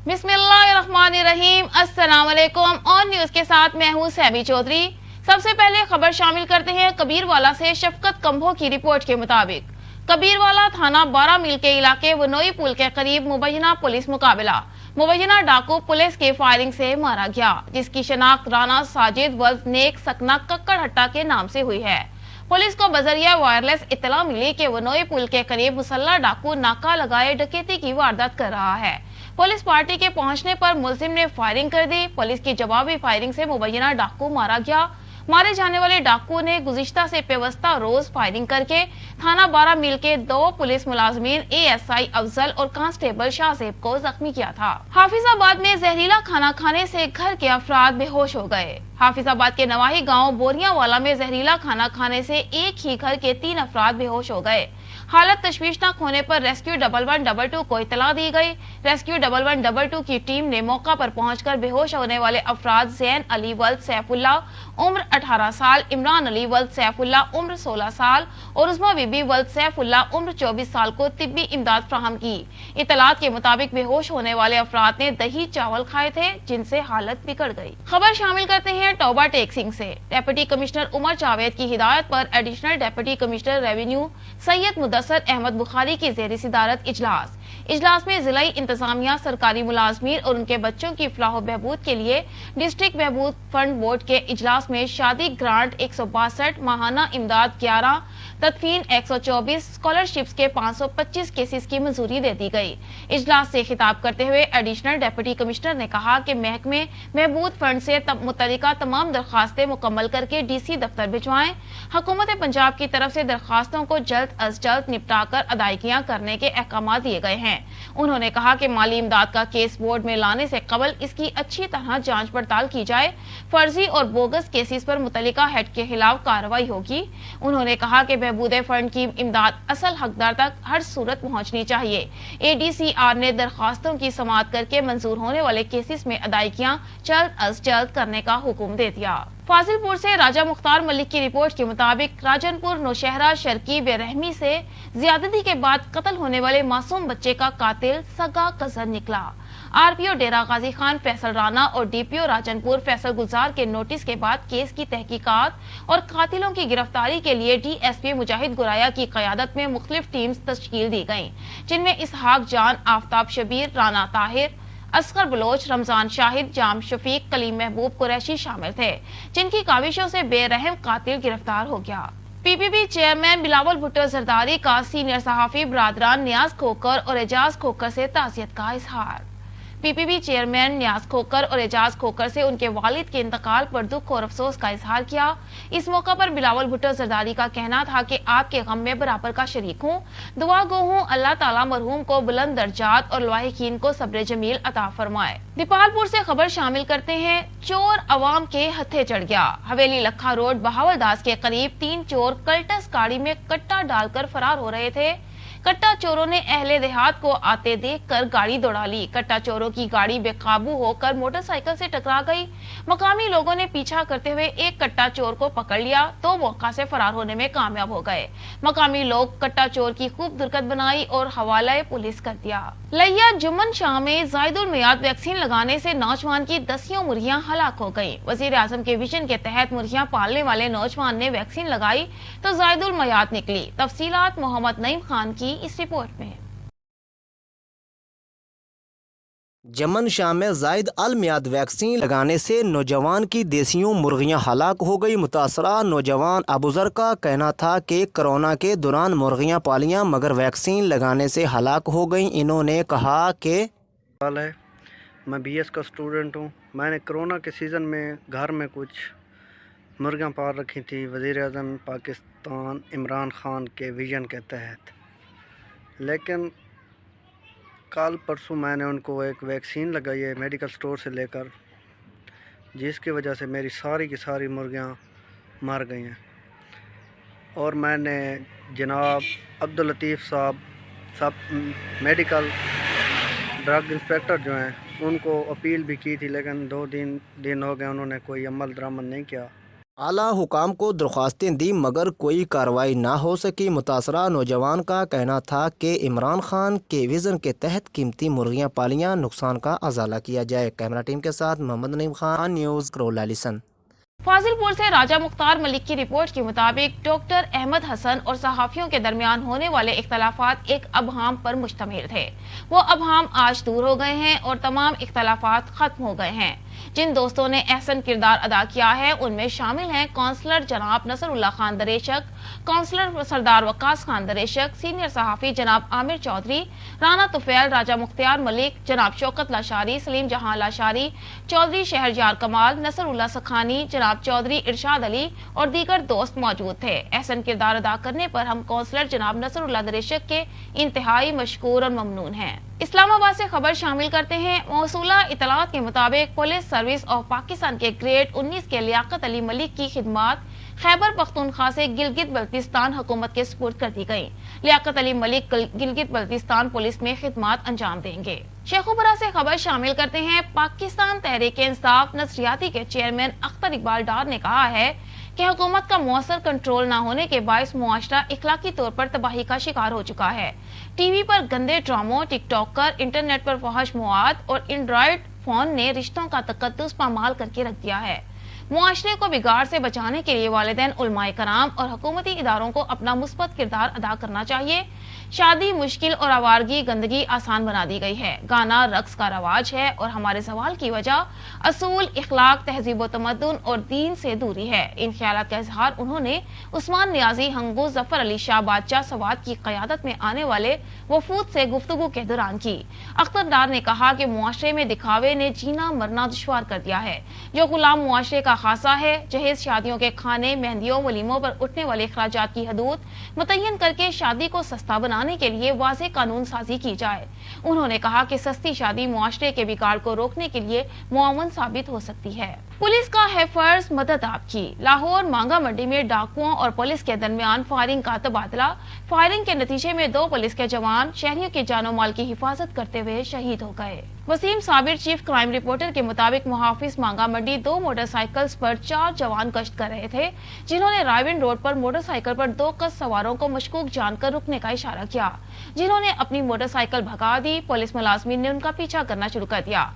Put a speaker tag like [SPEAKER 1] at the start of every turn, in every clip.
[SPEAKER 1] बिस्मिल्लाहिर्रहमानिर्रहीम, अस्सलाम वालेकुम। और न्यूज के साथ मैं हूँ सैमी चौधरी। सबसे पहले खबर शामिल करते हैं कबीरवाला से। शफकत कंभो की रिपोर्ट के मुताबिक कबीरवाला थाना 12 मील के इलाके वनोई पुल के करीब मुबैना पुलिस मुकाबला। मुबैना डाकू पुलिस की फायरिंग से मारा गया, जिसकी शनाख्त राना साजिद वल्द नेक सकना कक्कड़हट्टा के नाम से हुई है। पुलिस को बजरिया वायरलेस इत्तला मिली कि वनोई पुल के करीब मुसल्ला डाकू नाका लगाए डकैती की वारदात कर रहा है। पुलिस पार्टी के पहुंचने पर मुलजिम ने फायरिंग कर दी। पुलिस की जवाबी फायरिंग से मुबैना डाकू मारा गया। मारे जाने वाले डाकू ने गुज़िश्ता से पेवस्ता रोज फायरिंग करके थाना 12 मील के 2 पुलिस मुलाजमीन एएसआई अफजल और कांस्टेबल शाहजेब को जख्मी किया था। हाफिजाबाद में जहरीला खाना खाने से घर के अफराद बेहोश हो गए। हाफिजाबाद के नवाही गांव बोरियावाला में जहरीला खाना खाने से एक ही घर के 3 अफराद बेहोश हो गए। हालत तशवीशनाक होने पर रेस्क्यू 1122 को इतला दी गई। रेस्क्यू 1122 की टीम ने मौका पर पहुंचकर बेहोश होने वाले अफराद जैन अली वल्द सैफुल्ला उम्र 18 साल, इमरान अली वल्द सैफुल्ला उम्र 16 साल और उस्मा बीबी वल्द सैफुल्ला उम्र 24 साल को तिब्बी इमदाद फ्राहम की। इतलात के मुताबिक बेहोश होने वाले अफराद ने दही चावल खाए थे, जिनसे हालत बिगड़ गई। खबर शामिल करते हैं टोबा टेक्सिंग से। डेप्यूटी कमिश्नर उमर जावेद की हिदायत पर additional deputy commissioner revenue Syed Mudassar Ahmed Bukhari की ज़ेर सदारत इजलास में जिला इंतजामिया, सरकारी मुलाजमीन और उनके बच्चों की फलाह बहबूद के लिए डिस्ट्रिक्ट बहबूद फंड बोर्ड के इजलास में शादी ग्रांट 162, माहाना इमदाद 11, तदफीन 124, स्कॉलरशिप्स के 525 केसेस की मंजूरी दे दी गई। इजलास से खिताब करते हुए एडिशनल डेप्यूटी कमिश्नर ने कहा कि महकमे बहबूद फंड से मुतल्लिका तमाम दरखास्तें मुकम्मल करके डीसी दफ्तर भिजवाएं। हुकूमत पंजाब की तरफ से दरखास्तों को जल्द अज जल्द निपटाकर अदायगियां करने के अहकाम दिए गए हैं। उन्होंने कहा कि माली इमदाद का केस बोर्ड में लाने से कबल इसकी अच्छी तरह जांच पड़ताल की जाए। फर्जी और बोगस केसेस पर मुतल्लिका हेड के खिलाफ कार्रवाई होगी। उन्होंने कहा कि बहबूद फंड की इमदाद असल हकदार तक हर सूरत पहुंचनी चाहिए। एडीसीआर ने दरखास्तों की समाअत करके मंजूर होने वाले केसेस में अदायगियां जल्द अज जल्द करने का हुक्म दे दिया। फाजिलपुर से राजा मुख्तार मलिक की रिपोर्ट के मुताबिक राजनपुर नौशहरा शर्की बेरहमी से ज्यादती के बाद कत्ल होने वाले मासूम बच्चे का कातिल सगा कजन निकला। आरपीओ डेरा गाजी खान फैसल राना और डीपीओ राजनपुर फैसल गुलजार के नोटिस के बाद केस की तहकीकात और कातिलों की गिरफ्तारी के लिए डीएसपी मुजाहिद गुराया की क़यादत में मुख्तलिफ टीम्स तश्कील दी गयी, जिनमें इसहाक जान, आफ्ताब शबीर, राना ताहिर, असगर बलोच, रमजान शाहिद, जाम शफीक, कलीम महबूब कुरैशी शामिल थे, जिनकी काविशों से बेरहम कातिल गिरफ्तार हो गया। पीपीपी चेयरमैन बिलावल भुट्टो जरदारी का सीनियर सहाफी बरादरान नियाज खोकर और एजाज खोकर से ताज़ियत का इजहार। पीपीपी चेयरमैन नियाज खोकर और एजाज खोकर से उनके वालिद के इंतकाल पर दुख और अफसोस का इजहार किया। इस मौका पर बिलावल भुट्टो जरदारी का कहना था कि आपके गम में बराबर का शरीक हूँ, दुआ गो हूँ अल्लाह ताला मरहूम को बुलंद दर्जात और लाहिकीन को सब्र जमील अता फरमाए। दीपालपुर से खबर शामिल करते हैं। चोर अवाम के हथे चढ़ गया। हवेली लखा रोड बहावलदास के करीब 3 चोर कल्टस गाड़ी में कट्टा डालकर फरार हो रहे थे। कट्टा चोरों ने अहले देहात को आते देखकर गाड़ी दौड़ा ली। कट्टा चोरों की गाड़ी बेकाबू होकर मोटरसाइकिल से टकरा गई। मकामी लोगों ने पीछा करते हुए एक कट्टा चोर को पकड़ लिया तो मौका से फरार होने में कामयाब हो गए। मकामी लोग कट्टा चोर की खूब दुर्गत बनाई और हवाला पुलिस कर दिया। लिया जुम्मन शाह में जायदुल मियाद वैक्सीन लगाने से नौजवान की 10 मुर्गियां हलाक हो गयी। वजीर आजम के विजन के तहत मुर्गियां पालने वाले नौजवान ने वैक्सीन लगाई तो जायदुल मियाद निकली। तफसीलात मोहम्मद नईम खान की इस रिपोर्ट में।
[SPEAKER 2] जमन शाह में जायद अल मियाद वैक्सीन लगाने से नौजवान की देसियों मुर्गियां हलाक हो गई। मुतासरा नौजवान अबूजर का कहना था कि कोरोना के दौरान मुर्गियां पालियां मगर वैक्सीन लगाने से हलाक हो गई। इन्होंने कहा कि
[SPEAKER 3] मैं बीएस का स्टूडेंट हूँ। मैंने कोरोना के सीज़न में घर में कुछ मुर्गियां पाल रखी थी वज़ीर आज़म पाकिस्तान इमरान खान के विजन के तहत, लेकिन कल परसों मैंने उनको एक वैक्सीन लगाई है मेडिकल स्टोर से लेकर, जिसकी वजह से मेरी सारी की सारी मुर्गियां मर गई हैं। और मैंने जनाब अब्दुल लतीफ़ साहब सब मेडिकल ड्रग इंस्पेक्टर जो हैं उनको अपील भी की थी, लेकिन 2 दिन हो गए उन्होंने कोई अमल दरामद नहीं किया।
[SPEAKER 2] اعلیٰ حکام کو درخواستیں دی مگر کوئی کارروائی نہ ہو سکی۔ متاثرہ نوجوان کا کہنا تھا کہ عمران خان کے وژن کے تحت قیمتی مرغیاں پالیاں، نقصان کا ازالہ کیا جائے۔ کیمرہ ٹیم کے ساتھ محمد نعیم خان، نیوز کرولا لسن۔
[SPEAKER 1] فاضل پور سے راجہ مختار ملک کی رپورٹ کے مطابق ڈاکٹر احمد حسن اور صحافیوں کے درمیان ہونے والے اختلافات ایک ابہام پر مشتمل تھے۔ وہ ابہام آج دور ہو گئے ہیں اور تمام اختلافات ختم ہو گئے ہیں۔ جن دوستوں نے احسن کردار ادا کیا ہے ان میں شامل ہیں کونسلر جناب نصر اللہ خان دریشک، کونسلر سردار وقاص خان دریشک، سینئر صحافی جناب عامر چودھری، رانا طفیل، راجہ مختار ملک، جناب شوکت لاشاری، سلیم جہاں لاشاری، چودھری شہرجار کمال، نصر اللہ سکھانی، جناب چودھری ارشاد علی اور دیگر دوست موجود تھے۔ احسن کردار ادا کرنے پر ہم کونسلر جناب نصر اللہ دریشک کے انتہائی مشکور اور ممنون ہیں۔ اسلام آباد سے خبر شامل کرتے ہیں۔ موصولہ اطلاعات کے مطابق پولیس سروس آف پاکستان کے گریڈ 19 کے لیاقت علی ملک کی خدمات خیبر پختونخوا سے گلگت بلتستان حکومت کے سپرد کر دی گئی۔ لیاقت علی ملک گلگت بلتستان پولیس میں خدمات انجام دیں گے۔ شیخوپورہ سے خبر شامل کرتے ہیں۔ پاکستان تحریک انصاف نظریاتی کے چیئرمین اختر اقبال ڈار نے کہا ہے کہ حکومت کا مؤثر کنٹرول نہ ہونے کے باعث معاشرہ اخلاقی طور پر تباہی کا شکار ہو چکا ہے۔ ٹی وی پر گندے ڈراموں، ٹک ٹاک کر، انٹرنیٹ پر فحش مواد اور اینڈرائیڈ فون نے رشتوں کا تقدس پامال کر کے رکھ دیا ہے۔ معاشرے کو بگاڑ سے بچانے کے لیے والدین، علماء کرام اور حکومتی اداروں کو اپنا مثبت کردار ادا کرنا چاہیے۔ شادی مشکل اور آوارگی گندگی آسان بنا دی گئی ہے۔ گانا رقص کا رواج ہے اور ہمارے زوال کی وجہ اصول، اخلاق، تہذیب و تمدن اور دین سے دوری ہے۔ ان خیالات کا اظہار انہوں نے عثمان نیازی، ہنگو، ظفر علی شاہ بادشاہ سوات کی قیادت میں آنے والے وفود سے گفتگو کے دوران کی۔ اختر ڈار نے کہا کہ معاشرے میں دکھاوے نے جینا مرنا دشوار کر دیا ہے، جو غلام معاشرے کا خاصہ ہے۔ جہیز شادیوں کے کھانے، مہندیوں، ولیموں پر اٹھنے والے اخراجات کی حدود متعین کر کے شادی کو سستا بنانے کے لیے واضح قانون سازی کی جائے۔ انہوں نے کہا کہ سستی شادی معاشرے کے بگاڑ کو روکنے کے لیے معاون ثابت ہو سکتی ہے۔ پولیس کا ہے فرض مدد آپ کی۔ لاہور مانگا منڈی میں ڈاکوؤں اور پولیس کے درمیان فائرنگ کا تبادلہ۔ فائرنگ کے نتیجے میں 2 پولیس کے جوان شہریوں کی جان و مال کی حفاظت کرتے ہوئے شہید ہو گئے۔ وسیم صابر چیف کرائم رپورٹر کے مطابق محافظ مانگا منڈی 2 موٹر سائیکلز پر 4 جوان گشت کر رہے تھے، جنہوں نے رائیون روڈ پر موٹر سائیکل پر 2 کس سواروں کو مشکوک جان کر رکنے کا اشارہ کیا، جنہوں نے اپنی موٹر سائیکل بھگا دی۔ پولیس ملازمین نے ان کا پیچھا کرنا شروع کر دیا۔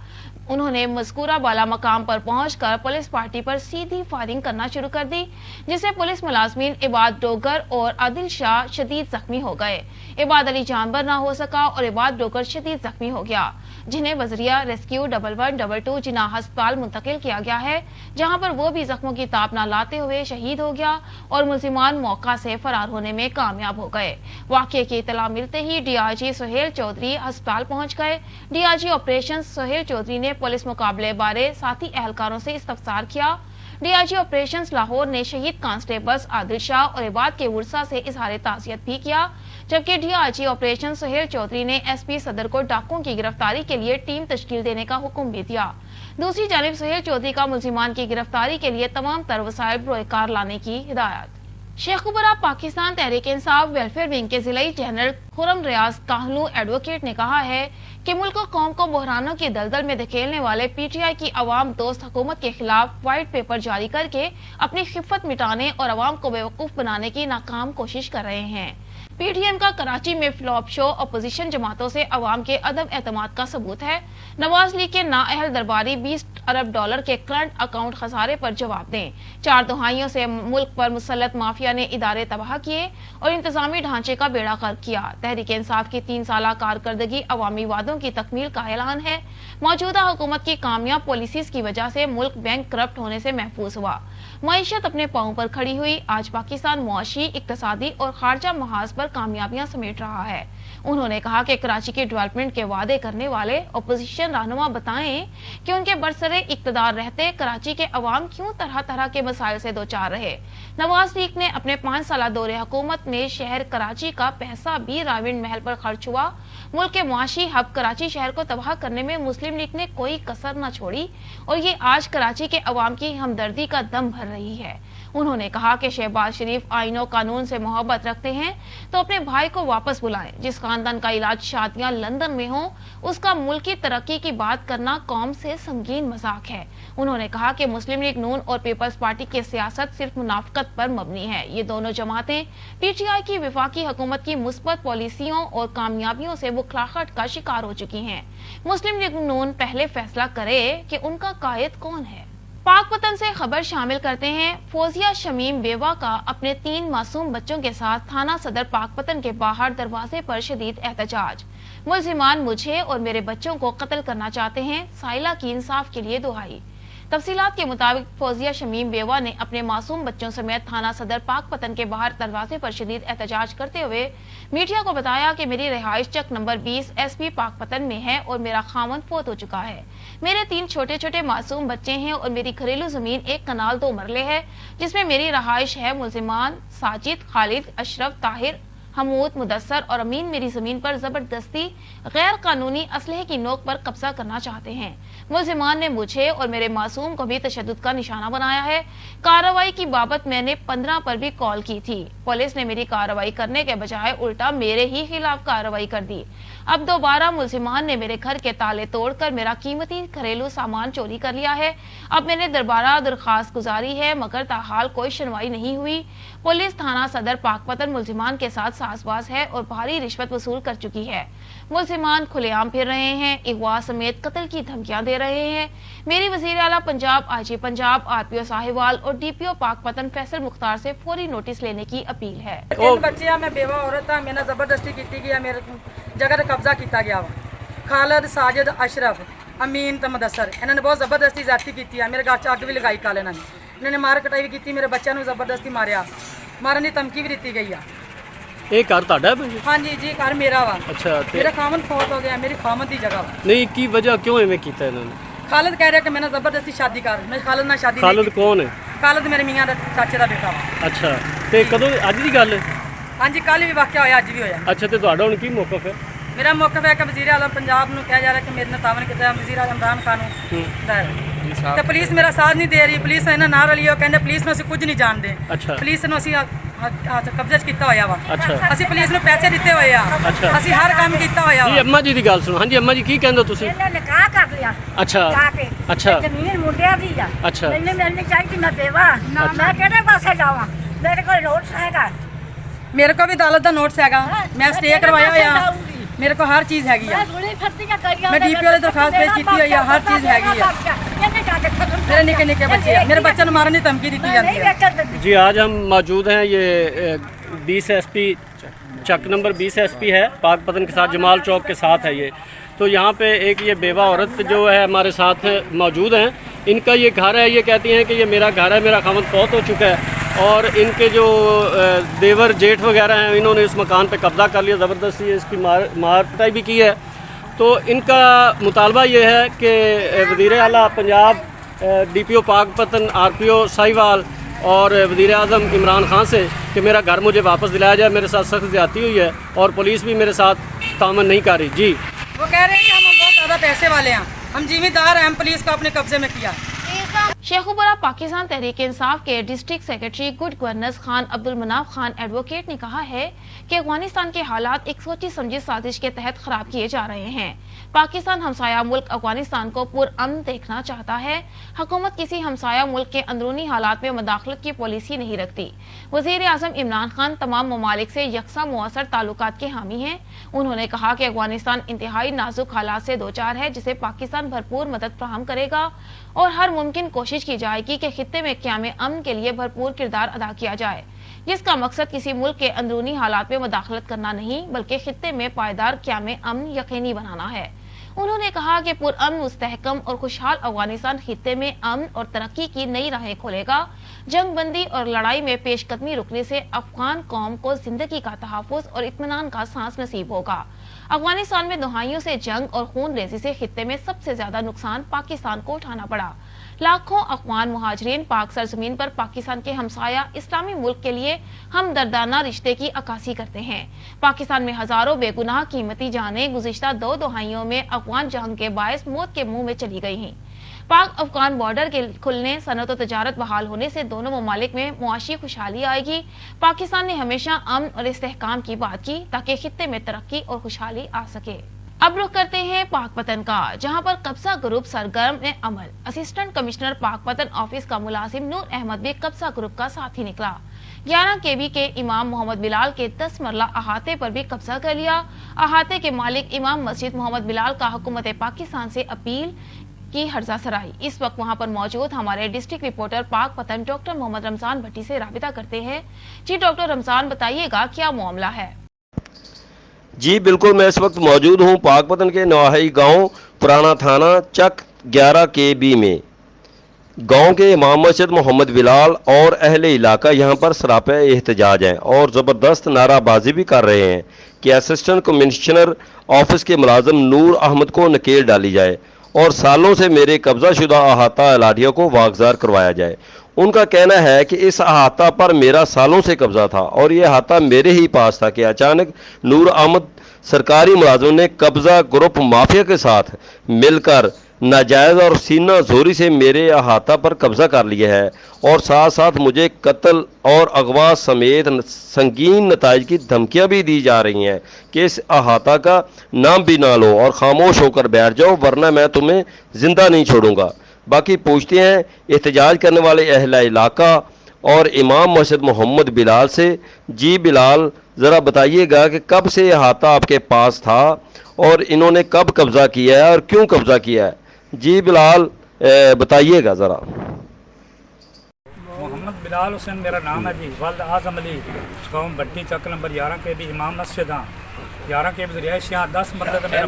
[SPEAKER 1] انہوں نے مذکورہ بالا مقام پر پہنچ کر پولیس پارٹی پر سیدھی فائرنگ کرنا شروع کر دی، جس سے پولیس ملازمین عباد ڈوگر اور عادل شاہ شدید زخمی ہو گئے۔ عباد علی جانبر نہ ہو سکا اور عباد ڈوگر شدید زخمی ہو گیا، جنہیں وزریہ ریسکیو 1122 جناح ہسپتال منتقل کیا گیا ہے، جہاں پر وہ بھی زخموں کی تاب نہ لاتے ہوئے شہید ہو گیا اور ملزمان موقع سے فرار ہونے میں کامیاب ہو گئے۔ واقعے کی اطلاع ملتے ہی D I G Sohail Chaudhry ہسپتال پہنچ گئے۔ D I G operation Sohail Chaudhry نے پولیس مقابلے بارے ساتھی اہلکاروں سے استفسار کیا۔ D I G operations Lahore نے شہید کانسٹیبلز عادل شاہ اور عباد کے ورثہ سے اظہار تعزیت بھی کیا، جبکہ D I G operation Sohail Chaudhry نے ایس پی صدر کو ڈاکوؤں کی گرفتاری کے لیے ٹیم تشکیل دینے کا حکم بھی دیا۔ دوسری جانب سہیل چودھری کا ملزمان کی گرفتاری کے لیے تمام تر وسائل بروئے کار لانے کی ہدایت۔ شیخوپورہ پاکستان تحریک انصاف ویلفیئر ونگ کے ضلعی جنرل خرم ریاض کاہلو ایڈوکیٹ نے کہا ہے کہ ملک و قوم کو بحرانوں کی دلدل میں دھکیلنے والے پی ٹی آئی کی عوام دوست حکومت کے خلاف وائٹ پیپر جاری کر کے اپنی خفت مٹانے اور عوام کو بیوقوف بنانے کی ناکام کوشش کر رہے ہیں۔ پی ٹی ایم کا کراچی میں فلاپ شو اپوزیشن جماعتوں سے عوام کے عدم اعتماد کا ثبوت ہے۔ نواز لیگ کے نااہل درباری 20 ارب ڈالر کے کرنٹ اکاؤنٹ خسارے پر جواب دیں۔ 4 دہائیوں سے ملک پر مسلط مافیا نے ادارے تباہ کیے اور انتظامی ڈھانچے کا بیڑا غرق کیا۔ تحریک انصاف کی 3 سالہ کارکردگی عوامی وعدوں کی تکمیل کا اعلان ہے۔ موجودہ حکومت کی کامیاب پالیسیز کی وجہ سے ملک بینک کرپٹ ہونے سے محفوظ ہوا، معیشت اپنے پاؤں پر کھڑی ہوئی۔ آج پاکستان معاشی، اقتصادی اور خارجہ محاذ پر کامیابیاں سمیٹ رہا ہے۔ انہوں نے کہا کہ کراچی کی ڈیولپمنٹ کے وعدے کرنے والے اپوزیشن رہنما بتائیں کہ ان کے برسرے اقتدار رہتے کراچی کے عوام کیوں طرح طرح کے مسائل سے دوچار رہے۔ نواز لیگ نے اپنے 5 سالہ دور حکومت میں شہر کراچی کا پیسہ بھی رائیونڈ محل پر خرچ ہوا۔ ملک کے معاشی ہب کراچی شہر کو تباہ کرنے میں مسلم لیگ نے کوئی کسر نہ چھوڑی اور یہ آج کراچی کے عوام کی ہمدردی کا دم بھر رہی ہے۔ उन्होंने कहा कि शहबाज शरीफ आईन और कानून से मोहब्बत रखते हैं तो अपने भाई को वापस बुलाएं। जिस खानदान का इलाज शादियां लंदन में हो, उसका मुल्की तरक्की की बात करना कौम से संगीन मजाक है। उन्होंने कहा कि मुस्लिम लीग नून और पीपल्स पार्टी की सियासत सिर्फ मुनाफकत पर मबनी है। ये दोनों जमातें पीटीआई की विफाकी हुकूमत की मुस्बत पॉलिसियों और कामयाबियों से बुखलाहट का शिकार हो चुकी हैं। मुस्लिम लीग नून पहले फैसला करे कि उनका कायद कौन है। पाकपतन से खबर शामिल करते हैं। फौजिया शमीम बेवा का अपने 3 मासूम बच्चों के साथ थाना सदर पाकपतन के बाहर दरवाजे पर शदीद एहतजाज। मुल्जिमान मुझे और मेरे बच्चों को कत्ल करना चाहते हैं, साइला की इंसाफ के लिए दुहाई। तफसीलात के मुताबिक फौजिया शमीम बेवा ने अपने मासूम बच्चों समेत थाना सदर पाकपतन के बाहर दरवाजे पर शदीद एहतजाज करते हुए मीडिया को बताया कि मेरी रिहाइश चक नंबर 20 SP पाकपतन में है और मेरा खामन फौत हो चुका है। मेरे 3 छोटे छोटे मासूम बच्चे हैं और मेरी घरेलू जमीन 1 कनाल 2 मरले है, जिसमें मेरी रहाइश है। मुल्जिमान साजिद, खालिद, अशरफ, ताहिर, हमूद, मुदस्सर और अमीन मेरी जमीन पर जबरदस्ती गैर कानूनी असलहे की नोक पर कब्जा करना चाहते हैं। मुल्जिमान ने मुझे और मेरे मासूम को भी तशद्दुद का निशाना बनाया है। कार्रवाई की बाबत मैंने 15 पर भी कॉल की थी। पुलिस ने मेरी कार्रवाई करने के बजाय उल्टा मेरे ही खिलाफ कार्रवाई कर दी। अब दोबारा मुल्जिमान ने मेरे घर के ताले तोड़कर मेरा कीमती घरेलू सामान चोरी कर लिया है। अब मैंने दोबारा दरखास्त गुजारी है, मगर ताहाल कोई सुनवाई नहीं हुई। पुलिस थाना सदर पाकपतन मुल्जिमान के साथ साजबाज है और भारी रिश्वत वसूल कर चुकी है। मुल्जिमान खुलेआम फिर रहे हैं, अगवा समेत कत्ल की धमकियां दे रहे हैं। मेरी वजीर आला पंजाब, IG पंजाब, RPO साहिवाल और DPO पाकपतन फैसल मुख्तार से फौरी नोटिस लेने की अपील है।
[SPEAKER 4] 3 बच्चे आ, मैं बेवा औरत हाँ, मैंने जबरदस्ती की गया, मेरे जगह कब्जा किया गया वा। खालिद, साजिद, अशरफ, अमीन तो मुदस्सर, इन्होंने बहुत जबरदस्ती ज्यादती की है। मेरे घर च अग भी लगाई कल इन्होंने मार कटाई भी की, मेरे बच्चों को जबरदस्ती मारिया, मारने की धमकी भी दी गई है।
[SPEAKER 5] ਇਹ ਘਰ ਤੁਹਾਡਾ ਹੈ?
[SPEAKER 4] हाँ जी जी घर मेरा वा।
[SPEAKER 5] अच्छा ते
[SPEAKER 4] मेरा खामन फौत हो गया, मेरी खामन की जगह वा।
[SPEAKER 5] नहीं की वजह क्यों एवें कीता इन्होंने?
[SPEAKER 4] खालिद कह रहा कि मैंने जबरदस्ती शादी कर, मैं खालिद ना शादी
[SPEAKER 5] खालिद कौन है?
[SPEAKER 4] खालिद मेरे मियां दा चाचे का बेटा वा।
[SPEAKER 5] अच्छा ते कदों ਅੱਜ ਦੀ ਗੱਲ है?
[SPEAKER 4] हाँ जी कल भी वाकया होया, अज भी होया।
[SPEAKER 5] अच्छा ते ਤੁਹਾਡਾ ਹੁਣ ਕੀ ਮੌਕਫ है?
[SPEAKER 4] मेरा मौकफ है कि वजीर आलम पंजाब ਨੂੰ कहा जा रहा है कि मेरे ने तावन किया वजीर आलम इमरान खान ਨੂੰ। ਤੇ ਪੁਲਿਸ ਮੇਰਾ ਸਾਥ ਨਹੀਂ ਦੇ ਰਹੀ। ਪੁਲਿਸ ਇਹਨਾਂ ਨਾਲ ਰਲੀ ਉਹ ਕਹਿੰਦੇ ਪੁਲਿਸ ਨੂੰ ਅਸੀਂ ਕੁਝ ਨਹੀਂ ਜਾਣਦੇ।
[SPEAKER 5] ਅੱਛਾ
[SPEAKER 4] ਪੁਲਿਸ ਨੂੰ ਅਸੀਂ ਕਬਜ਼ਾ ਕੀਤਾ ਹੋਇਆ ਵਾ।
[SPEAKER 5] ਅੱਛਾ
[SPEAKER 4] ਅਸੀਂ ਪੁਲਿਸ ਨੂੰ ਪੈਸੇ ਦਿੱਤੇ ਹੋਏ ਆ,
[SPEAKER 5] ਅੱਛਾ।
[SPEAKER 4] ਅਸੀਂ ਹਰ ਕੰਮ ਕੀਤਾ ਹੋਇਆ
[SPEAKER 5] ਜੀ
[SPEAKER 4] ਵਾ।
[SPEAKER 5] ਅੰਮਾ ਜੀ ਦੀ ਗੱਲ ਸੁਣੋ। ਹਾਂਜੀ ਅੰਮਾ ਜੀ ਕੀ ਕਹਿੰਦੇ ਹੋ ਤੁਸੀਂ?
[SPEAKER 6] ਇਹਨੇ ਨਿਕਾਹ ਕਰ ਲਿਆ
[SPEAKER 5] ਅੱਛਾ
[SPEAKER 6] ਜਾ ਕੇ।
[SPEAKER 5] ਅੱਛਾ
[SPEAKER 6] ਜ਼ਮੀਨ ਮੁੰਡਿਆਂ ਦੀ ਆ।
[SPEAKER 5] ਅੱਛਾ।
[SPEAKER 6] ਮੈਨੂੰ ਮਿਲਣੀ ਚਾਹੀਦੀ, ਮੈਂ ਦੇਵਾ ਨਾ, ਮੈਂ ਕਿਹੜੇ ਪਾਸੇ ਜਾਵਾਂ? ਮੇਰੇ ਕੋਲ ਨੋਟਿਸ ਹੈਗਾ।
[SPEAKER 4] ਮੇਰੇ ਕੋਲ ਵੀ ਅਦਾਲਤ ਦਾ ਨੋਟਿਸ ਹੈਗਾ, ਮੈਂ ਸਟੇ ਕਰਵਾਇਆ ਹੋਇਆ, ਮੇਰੇ ਕੋਲ ਹਰ ਚੀਜ਼ ਹੈਗੀ ਆ।
[SPEAKER 6] ਮੈਂ ਗੁਲੀ ਫੱਟੀਆਂ ਕਰੀਆਂ,
[SPEAKER 4] ਮੈਂ DPO ਦੀ ਦਰਖਾਸਤ ਪੇਸ਼ ਕੀਤੀ ਹੋਈ ਆ, ਹਰ ਚੀਜ਼ ਹੈਗੀ ਆ।
[SPEAKER 6] ਇਹਨੇ ਜਾ ਕੇ ਖਤਮ
[SPEAKER 4] ਮੇਰੇ ਨਿੱਕੇ ਨਿੱਕੇ ਬੱਚੇ ਆ, ਮੇਰੇ ਬੱਚਿਆਂ ਨੂੰ ਮਾਰਨ ਦੀ ਧਮਕੀ ਦਿੱਤੀ ਜਾਂਦੀ ਹੈ।
[SPEAKER 5] जी आज हम मौजूद हैं, ये 20 SP चक नंबर 20 SP है, पाकपतन के साथ जमाल चौक के साथ है ये। तो यहाँ पे एक ये बेवा औरत जो है हमारे साथ मौजूद हैं। इनका ये घर है, ये कहती हैं कि ये मेरा घर है, मेरा खामद फौत हो चुका है और इनके जो देवर जेठ वगैरह हैं इन्होंने इस मकान पे कब्ज़ा कर लिया, ज़बरदस्ती इसकी मार पिटाई भी की है। तो इनका मुतालबा ये है कि वज़ीर आला पंजाब, DPO पाकपतन, RPO साहिवाल और वज़ीर आज़म इमरान खान से कि मेरा घर मुझे वापस दिलाया जाए। मेरे साथ सख्त ज़्यादती हुई है और पुलिस भी मेरे साथ तामन नहीं कर रही। जी
[SPEAKER 4] वो कह रहे हैं कि हम बहुत ज़्यादा पैसे वाले हैं, हम जिम्मेदार हैं, हम पुलिस को अपने कब्जे में किया।
[SPEAKER 1] शेखुपुरा पाकिस्तान तहरीक इंसाफ के district secretary good governance Khan Abdul Manaf Khan advocate ने कहा है कि अफगानिस्तान के हालात एक सोची समझी साजिश के तहत खराब किए जा रहे हैं। पाकिस्तान हमसाया मुल्क अफगानिस्तान को पुरअमन देखना चाहता है। हुकूमत किसी हमसाया मुल्क के अंदरूनी हालात में मुदाखलत की पॉलिसी नहीं रखती। वज़ीर आज़म इमरान खान तमाम ममालिक से यकसा मुअस्सर ताल्लुकात के हामी हैं। उन्होंने कहा कि अफगानिस्तान इंतहाई नाजुक हालात से दो चार है, जिसे पाकिस्तान भरपूर मदद फराहम करेगा और हर मुमकिन कोशिश की जाएगी कि खित्ते में क़याम अमन के लिए भरपूर किरदार अदा किया जाए, जिसका मकसद किसी मुल्क के अंदरूनी हालात में मुदाखलत करना नहीं बल्कि खित्ते में पायदार क़याम अमन यकीनी बनाना है। उन्होंने कहा कि पुरअमन, मुस्तहकम और खुशहाल अफगानिस्तान खित्ते में अमन और तरक्की की नई राहें खोलेगा। जंग बंदी और लड़ाई में पेशकदमी रुकने से अफगान कौम को जिंदगी का तहफ़्फ़ुज़ और इत्मीनान का सांस नसीब होगा। अफगानिस्तान में दहाइयों से जंग और खून रेजी से खित्ते में सबसे ज्यादा नुकसान पाकिस्तान को उठाना पड़ा। लाखों अफगान मुहाजिरीन पाक सरजमीन पर पाकिस्तान के हमसाया इस्लामी मुल्क के लिए हमदर्दाना रिश्ते की अक्कासी करते हैं। पाकिस्तान में हजारों बेगुनाह कीमती जानें गुज़िश्ता 2 दहाइयों में अफगान जंग के बायस मौत के मुंह में चली गई हैं। पाक अफगान बॉर्डर के खुलने, सनअत और तजारत बहाल होने से दोनों ममालिक में मुआशी खुशहाली आएगी। पाकिस्तान ने हमेशा अमन और इस्तेहकाम की बात की ताकि खित्ते में तरक्की और खुशहाली आ सके। अब रुख करते हैं पाकपतन का, जहां पर कब्जा ग्रुप सरगर्म में अमल। असिस्टेंट कमिश्नर पाकपतन ऑफिस का मुलाजिम नूर अहमद भी कब्जा ग्रुप का साथी निकला। 11 केवी के इमाम मोहम्मद बिलाल के 10 मरला अहाते पर भी कब्जा कर लिया। अहाते के मालिक इमाम मस्जिद मोहम्मद बिलाल का हुकूमत पाकिस्तान से अपील की हर्जा सराई। इस वक्त वहां पर मौजूद हमारे district reporter Pakpattan doctor Mohammad Ramzan Bhatti से राबिता करते हैं। जी डॉक्टर रमजान, बताइएगा क्या मामला है?
[SPEAKER 7] जी बिल्कुल, मैं इस वक्त मौजूद हूँ पाकपतन के नवाही गांव पुराना थाना चक 11 KB में। गांव के इमाम मस्जिद मोहम्मद बिलाल और अहले इलाका यहां पर सरापे एहतजाज हैं और ज़बरदस्त नाराबाजी भी कर रहे हैं कि असिस्टेंट कमिश्नर ऑफिस के मुलाजिम नूर अहमद को नकेल डाली जाए और सालों से मेरे कब्जा शुदा अहाता अलाडिया को वागजार करवाया जाए। उनका कहना है कि इस अहाता पर मेरा सालों से कब्जा था और ये अहाता मेरे ही पास था कि अचानक नूर अहमद सरकारी मुलाजिम ने कब्जा ग्रुप माफिया के साथ मिलकर नाजायज़ और सीना जोरी से मेरे अहाता पर कब्जा कर लिया है और साथ साथ मुझे कत्ल और अगवा समेत संगीन नताइज की धमकियां भी दी जा रही हैं कि इस अहाता का नाम भी ना लो और खामोश होकर बैठ जाओ वरना मैं तुम्हें ज़िंदा नहीं छोड़ूंगा। बाकी पूछते हैं एहतजाज करने वाले अहला इलाका और इमाम मस्जिद मोहम्मद बिलाल से। जी बिलाल, ज़रा बताइएगा कि कब से अहाता आपके पास था और इन्होंने कब कब्ज़ा किया है और क्यों कब्ज़ा किया है? जी बिलाल बताइएगा ज़रा।
[SPEAKER 8] मोहम्मद बिलाल हुसैन मेरा नाम है जी। वल्द आज़म अली कौम भट्टी चक नंबर 11 KB इमाम मस्जिद 11 KB रिहायश यहाँ 10 मरले तो मेरा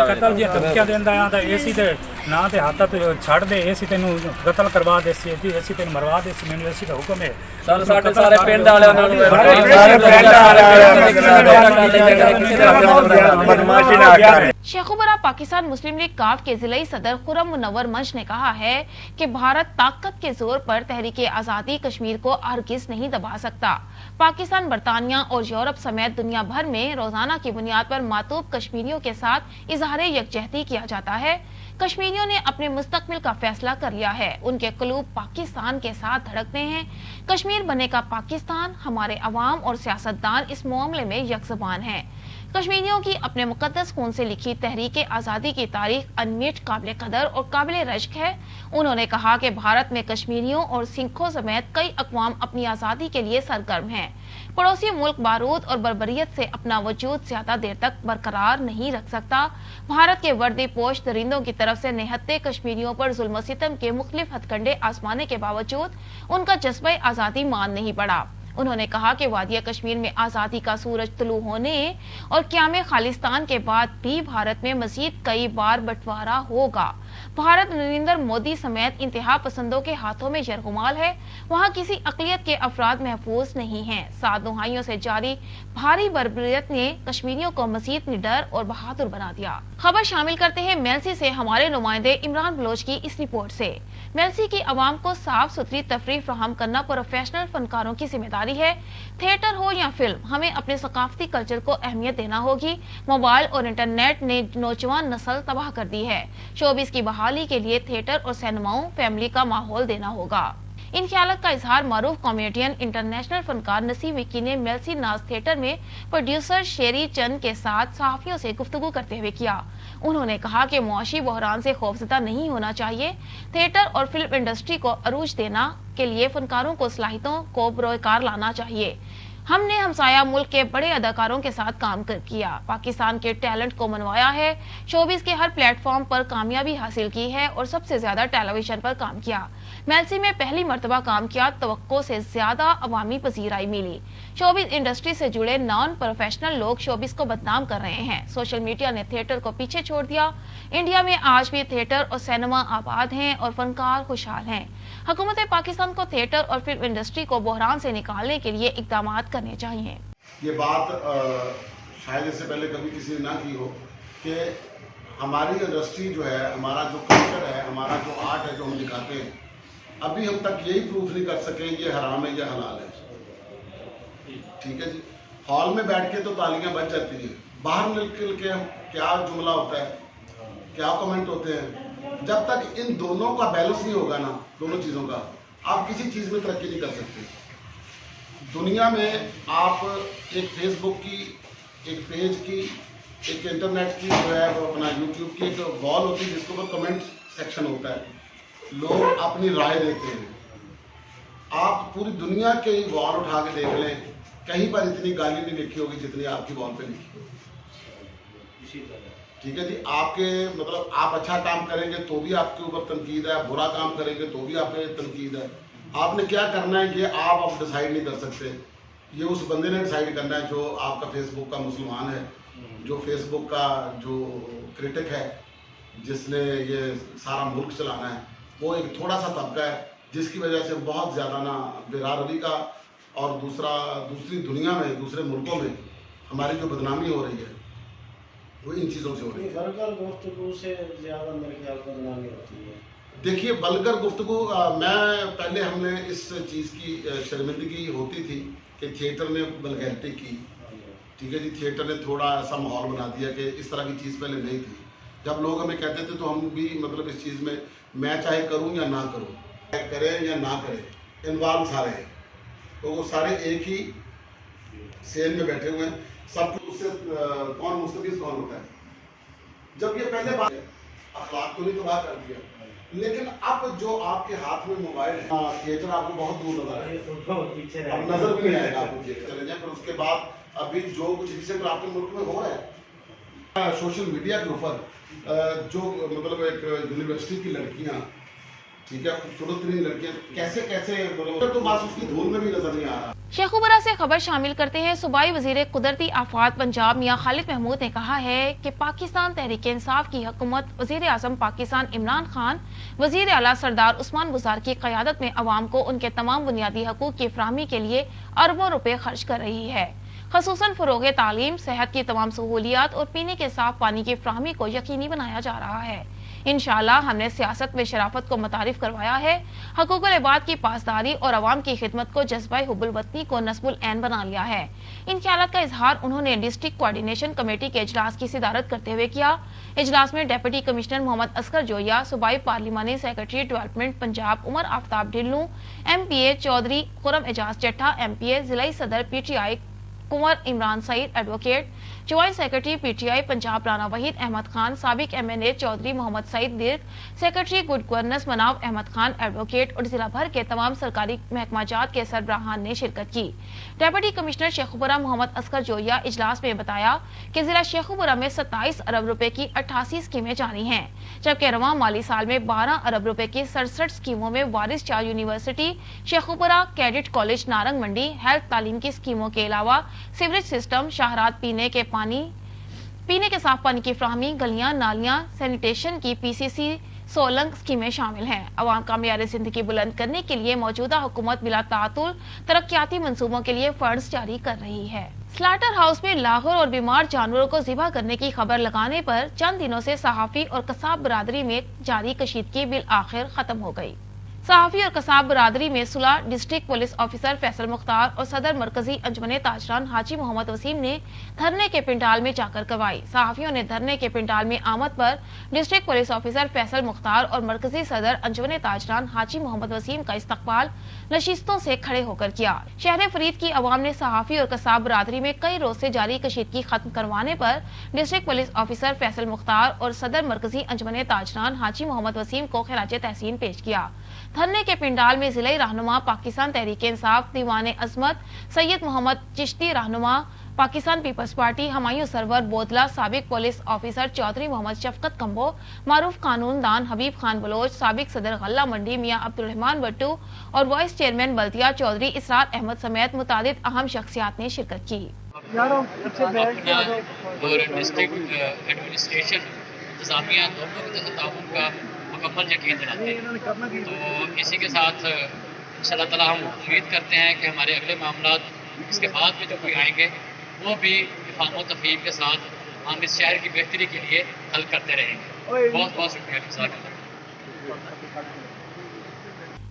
[SPEAKER 8] कतल दी धमकियां देंदा आंदा एसी ते ना ते हाथ तो छड़ दे एसी तेनू कतल करवा दे सी एसी तेनू मरवा दे सी। मैनू एसी का हुक्म है सारे पिंड वाले
[SPEAKER 1] शेखुबरा पाकिस्तान मुस्लिम लीग काफ के जिले सदर खुरम मुनव्वर मंच ने कहा है कि भारत ताकत के जोर पर तहरीके आज़ादी कश्मीर को हरगिज़ नहीं दबा सकता। पाकिस्तान, बरतानिया और यूरोप समेत दुनिया भर में रोजाना की बुनियाद पर मातूब कश्मीरियों के साथ इजहार यकजहती किया जाता है। कश्मीरियों ने अपने मुस्तकबिल का फैसला कर लिया है। उनके कलूब पाकिस्तान के साथ धड़कते हैं। कश्मीर बनेगा पाकिस्तान। हमारे अवाम और सियासतदान इस मामले में यकजुबान हैं। कश्मीरियों की अपने मुकद्दस खून से लिखी तहरीके आज़ादी की तारीख अनमिट, काबिल कदर और काबिल रश्क है। उन्होंने कहा कि भारत में कश्मीरियों और सिखों समेत कई अक़वाम अपनी आज़ादी के लिए सरगर्म हैं। पड़ोसी मुल्क बारूद और बर्बरियत से अपना वजूद ज्यादा देर तक बरकरार नहीं रख सकता। भारत के वर्दी पोश दरिंदों की तरफ से निहत्ते कश्मीरियों पर जुल्म सितम के मुख्तलिफ हथकंडे आजमाने के बावजूद उनका जज्बा आज़ादी मान नहीं पड़ा। उन्होंने कहा कि वादिया कश्मीर में आज़ादी का सूरज तुलू होने और क़याम खालिस्तान के बाद भी भारत में मजीद कई बार बंटवारा होगा। भारत नरेंद्र मोदी समेत इंतहा पसंदों के हाथों में यरगुमाल है। वहाँ किसी अक़लियत के अफराद महफूज नहीं हैं। 7 दहाइयों से जारी भारी बर्बरियत ने कश्मीरियों को मजीद निडर और बहादुर बना दिया। खबर शामिल करते हैं मेलसी से हमारे नुमाइंदे इमरान बलोच की इस रिपोर्ट से। मेलसी की आवाम को साफ सुथरी तफरीह फराहम करना प्रोफेशनल फनकारों की जिम्मेदारी है। थिएटर हो या फिल्म, हमें अपने सकाफती कल्चर को अहमियत देना होगी। मोबाइल और इंटरनेट ने नौजवान नस्ल तबाह कर दी है। शोबिस की बहाली के लिए थिएटर और सिनेमाओं फैमिली का माहौल देना होगा। इन ख्यालत का इजहार मारूफ कॉमेडियन इंटरनेशनल फनकार नसीम विक्की ने मेलसी नाज थिएटर में प्रोड्यूसर शेरी चंद के साथ सहाफियों से गुफ्तगू करते हुए किया। उन्होंने कहा कि मुआशी बहरान से खौफजदा नहीं होना चाहिए। थिएटर और फिल्म इंडस्ट्री को अरूज देना के लिए फनकारों को सलाहियतों को बरोकार लाना चाहिए। हमने हमसाया मुल्क के बड़े अदाकारों के साथ काम किया, पाकिस्तान के टैलेंट को मनवाया है, शोबिस के हर प्लेटफॉर्म पर कामयाबी हासिल की है और सबसे ज्यादा टेलीविजन पर काम किया। मेलसी में पहली मर्तबा काम किया, तवक्को से ज्यादा अवामी पजीराई मिली। शोबिस इंडस्ट्री से जुड़े नॉन प्रोफेशनल लोग शोबिस को बदनाम कर रहे हैं। सोशल मीडिया ने थिएटर को पीछे छोड़ दिया। इंडिया में आज भी थिएटर और सिनेमा आबाद हैं और फनकार खुशहाल हैं। हुकूमत पाकिस्तान को थिएटर और फिल्म इंडस्ट्री को बहरान से निकालने के लिए इकदाम करने चाहिए।
[SPEAKER 9] ये बात शायद इससे पहले कभी किसी ने ना की हो कि हमारी इंडस्ट्री जो है, हमारा जो कल्चर है, हमारा जो आर्ट है जो हम दिखाते हैं, अभी हम तक यही प्रूफ नहीं कर सके ये हराम है या हलाल है। ठीक है जी, हॉल में बैठ के तो तालियां बज जाती हैं, बाहर निकल के क्या जुमला होता है, क्या कमेंट होते हैं। जब तक इन दोनों का बैलेंस नहीं होगा ना, दोनों चीज़ों का, आप किसी चीज़ में तरक्की नहीं कर सकते। दुनिया में आप एक फेसबुक की, एक पेज की, एक इंटरनेट की जो है वो अपना यूट्यूब की एक वॉल होती है जिसके ऊपर कमेंट सेक्शन होता है, लोग अपनी राय देते हैं। आप पूरी दुनिया के वॉल उठा के देख लें, कहीं पर इतनी गाली नहीं लिखी होगी जितनी आपकी वॉल पे लिखी होगी। ठीक है जी, आपके मतलब आप अच्छा काम करेंगे तो भी आपके ऊपर तनकीद है, बुरा काम करेंगे तो भी आप पे तनकीद है। आपने क्या करना है ये आप अब डिसाइड नहीं कर सकते, ये उस बंदे ने डिसाइड करना है जो आपका फेसबुक का मुसलमान है, जो फेसबुक का जो क्रिटिक है, जिसने ये सारा मुल्क चलाना है। वो एक थोड़ा सा तबका है जिसकी वजह से बहुत ज़्यादा ना बेरादरी का और दूसरी दुनिया में, दूसरे मुल्कों में हमारी जो बदनामी हो रही है वो इन चीज़ों से हो रही है।
[SPEAKER 10] वल्गर गुफ्तगू से ज़्यादा मेरे ख्याल बदनामी होती है।
[SPEAKER 9] देखिए, वल्गर गुफ्तगू मैं पहले हमने इस चीज़ की शर्मिंदगी होती थी कि थिएटर ने वल्गैरिटी की। ठीक है जी, थिएटर ने थोड़ा ऐसा माहौल बना दिया कि इस तरह की चीज़ पहले नहीं थी। जब लोग हमें कहते थे तो हम भी मतलब इस चीज़ में, मैं चाहे करूं या ना करूं, करें या ना करें, इन्वॉल्व सारे हैं, तो वो सारे एक ही सेल में बैठे हुए हैं। सब उससे कौन मुस्तफीज कौन होता है। जब ये पहले बात अखलाक को नहीं तबाह कर दिया, लेकिन अब जो आपके हाथ में मोबाइल है, थिएटर आपको बहुत दूर नजर आएगा, अब नजर भी नहीं आएगा आपको थिएटर चले जाए। फिर उसके बाद अभी जो कुछ रिसेंट आपके मुल्क में हो रहा है, सोशल मीडिया के ऊपर जो मतलब एक यूनिवर्सिटी की लड़कियां, ठीक है, खूबसूरत तरीन लड़कियां कैसे कैसे मतलब तो बस उसकी धूल में भी नजर नहीं आ रहा।
[SPEAKER 1] शेखुपुरा से खबर शामिल करते हैं। सूबाई वजीर कुदरती आफात पंजाब मियां खालिद महमूद ने कहा है कि पाकिस्तान तहरीक इंसाफ की हुकूमत वजीर आजम पाकिस्तान इमरान खान, वजीर आला सरदार उस्मान बुज़ार की क़यादत में अवाम को उनके तमाम बुनियादी हकूक़ की फराहमी के लिए अरबों रुपए खर्च कर रही है। खसूसन फ़रोग़ तालीम, सेहत की तमाम सहूलियात और पीने के साफ पानी की फराहमी को यकीनी बनाया जा रहा है। इंशाअल्लाह हमने सियासत में शराफत को मुतारिफ करवाया है, हकूक़ुल इबाद की पासदारी और अवाम की खिदमत को जज्बा हुब्बुल वतनी को नस्बुल ऐन बना लिया है। इन ख्यालात का इजहार उन्होंने डिस्ट्रिक्ट कोऑर्डिनेशन कमेटी के इजलास की सिदारत करते हुए किया। इजलास में डिप्टी कमिश्नर मोहम्मद असगर जोया, सूबाई पार्लिमानी secretary development Punjab Umar Aftab Dhillu, MPA Chaudhry Khurram Ejaz Chattha, MPA जिलाई सदर PTI Kunwar Imran Saeed advocate, joint secretary PTI Punjab Rana Waheed Ahmad Khan, साबिक MNA चौधरी मोहम्मद सईद दिर्ग, सेक्रेटरी गुड गवर्नेंस मनाव अहमद खान एडवोकेट और जिला भर के तमाम सरकारी महकमाजात के सरबराहान ने शिरकत की। डिप्टी कमिश्नर शेखुपुरा मोहम्मद असगर जोया इजलास में बताया कि जिला शेखुपुरा में 27 अरब रुपए की 88 स्कीमें जारी हैं, जबकि रवां माली साल में 12 अरब रुपए की 67 स्कीमों में Waris Shah university Sheikhupura, cadet college Narang Mandi, health तालीम की स्कीमों के अलावा सीवरेज सिस्टम, शाहरात पीने के साफ पानी की फराहमी, गलियां नालियां, सैनिटेशन की PCC सोलंग स्कीमें शामिल हैं। अवाम का मेयार जिंदगी बुलंद करने के लिए मौजूदा हुकूमत बिला तातुल तरक्याती मंसूबों के लिए फंड्स जारी कर रही है। स्लाटर हाउस में लाखों और बीमार जानवरों को ज़िबा करने की खबर लगाने पर चंद दिनों से सहाफी और कसाब बरादरी में जारी कशीदगी बिल आखिर खत्म हो गई। सहाफी और कसाब बरादरी में सुलह district police officer Faisal Mukhtar और सदर मरकजी अंजुमन ताजरान हाजी मोहम्मद वसीम ने धरने के पिंडाल में जाकर करवाई। सहाफियों ने धरने के पिंडाल में आमद पर district police officer Faisal Mukhtar और मरकजी सदर अंजुमन ताजरान हाजी मोहम्मद वसीम का इस्तकबाल नशिस्तों से खड़े होकर किया। शहर फरीद की अवाम ने सहाफी और कसाब बरादरी में कई रोज से जारी कशीदगी खत्म करवाने पर district police officer Faisal Mukhtar और सदर मरकजी अंजुमन ताजरान हाजी मोहम्मद वसीम को खिराज तहसीन पेश किया। धरने के पिंडाल में जिले रहनुमा पाकिस्तान तहरीक इंसाफ दीवान अजमत सैयद मोहम्मद चिश्ती रहनुमा पाकिस्तान पीपल्स पार्टी हमायूं सरवर बोदला साबिक पुलिस ऑफिसर चौधरी मोहम्मद शफकत कंबो मारूफ कानून दान हबीब खान बलोच साबिक सदर गल्ला मंडी मियां अब्दुल रहमान भट्टू और वाइस चेयरमैन बल्दिया चौधरी इसरार अहमद समेत मुतादिद अहम शख्सियात ने शिरकत की।
[SPEAKER 11] और डिस्ट्रिक्ट एडमिनिस्ट्रेशन इंतजामिया दोनों के ताउन का मुकम्मल यकीन दिलाते हैं। तो इसी के साथ इंशाअल्लाह ताला हम उम्मीद करते हैं कि हमारे अगले मामला इसके बाद में जो कोई आएंगे वो भी इफ़ाम व तफ़हीम के साथ हम इस शहर की बेहतरी के लिए हल करते रहेंगे। बहुत बहुत शुक्रिया।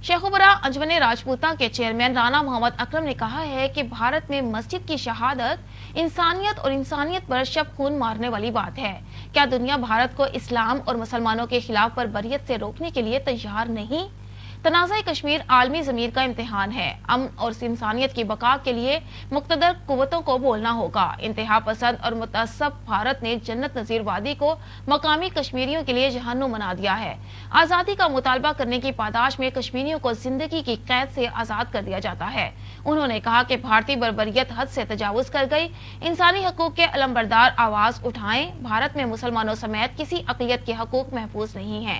[SPEAKER 1] शेखुबरा अंजमन राजपूता के चेयरमैन राना मोहम्मद अकरम ने कहा है कि भारत में मस्जिद की शहादत इंसानियत और इंसानियत पर शब खून मारने वाली बात है। क्या दुनिया भारत को इस्लाम और मुसलमानों के खिलाफ बर्बरियत से रोकने के लिए तैयार नहीं? तनाज़ा कश्मीर आलमी ज़मीर का इम्तिहान है। अमन और इंसानियत की बका के लिए मुक़्तदर कुव्वतों को बोलना होगा। इंतहा पसंद और मुतअस्सब भारत ने जन्नत नज़ीर वादी को मकामी कश्मीरियों के लिए जहन्नुम बना दिया है। आज़ादी का मुतालबा करने की पादाश में कश्मीरियों को जिंदगी की कैद से आज़ाद कर दिया जाता है। उन्होंने कहा कि भारतीय बर्बरियत हद से तजावुज़ कर गई। इंसानी हकूक़ के अलमबरदार आवाज़ उठाएं। भारत में मुसलमानों समेत किसी अक़लियत के हकूक़ महफूज नहीं है।